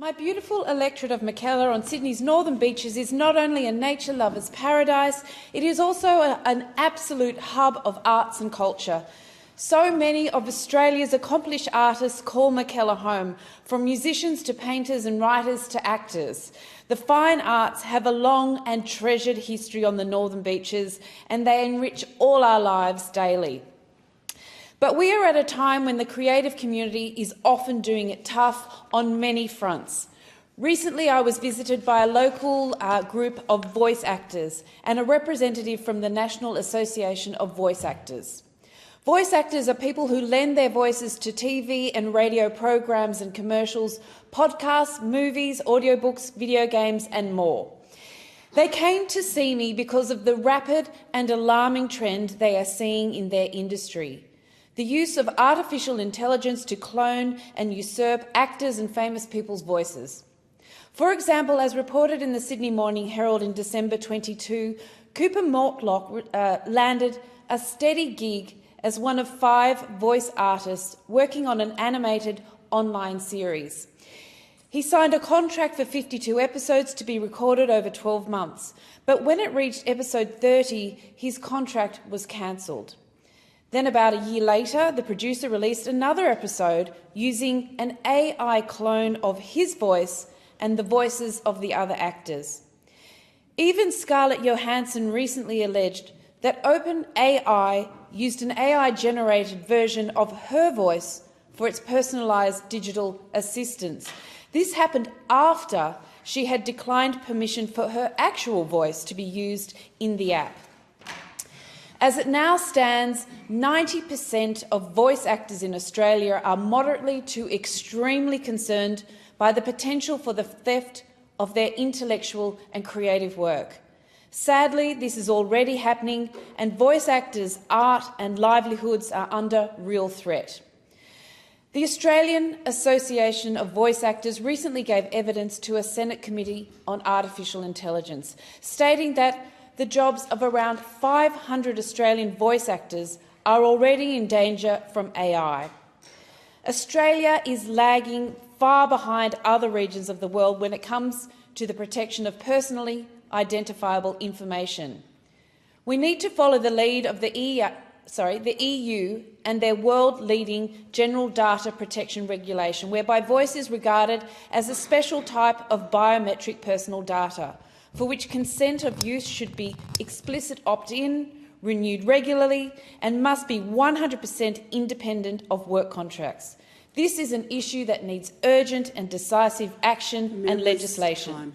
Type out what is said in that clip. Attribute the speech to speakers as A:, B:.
A: My beautiful electorate of Mackellar on Sydney's northern beaches is not only a nature lover's paradise, it is also an absolute hub of arts and culture. So many of Australia's accomplished artists call Mackellar home, from musicians to painters and writers to actors. The fine arts have a long and treasured history on the northern beaches, and they enrich all our lives daily. But we are at a time when the creative community is often doing it tough on many fronts. Recently, I was visited by a local group of voice actors and a representative from the National Association of Voice Actors. Voice actors are people who lend their voices to TV and radio programs and commercials, podcasts, movies, audiobooks, video games and more. They came to see me because of the rapid and alarming trend they are seeing in their industry. The use of artificial intelligence to clone and usurp actors and famous people's voices. For example, as reported in the Sydney Morning Herald in December 22, Cooper Mortlock landed a steady gig as one of 5 voice artists working on an animated online series. He signed a contract for 52 episodes to be recorded over 12 months, but when it reached episode 30, his contract was cancelled. Then about a year later, the producer released another episode using an AI clone of his voice and the voices of the other actors. Even Scarlett Johansson recently alleged that OpenAI used an AI-generated version of her voice for its personalised digital assistants. This happened after she had declined permission for her actual voice to be used in the app. As it now stands, 90% of voice actors in Australia are moderately to extremely concerned by the potential for the theft of their intellectual and creative work. Sadly, this is already happening, and voice actors' art and livelihoods are under real threat. The Australian Association of Voice Actors recently gave evidence to a Senate committee on artificial intelligence, stating that the jobs of around 500 Australian voice actors are already in danger from AI. Australia is lagging far behind other regions of the world when it comes to the protection of personally identifiable information. We need to follow the lead of the EU and their world-leading General Data Protection Regulation, whereby voice is regarded as a special type of biometric personal data, for which consent of use should be explicit opt-in, renewed regularly, and must be 100% independent of work contracts. This is an issue that needs urgent and decisive action and legislation.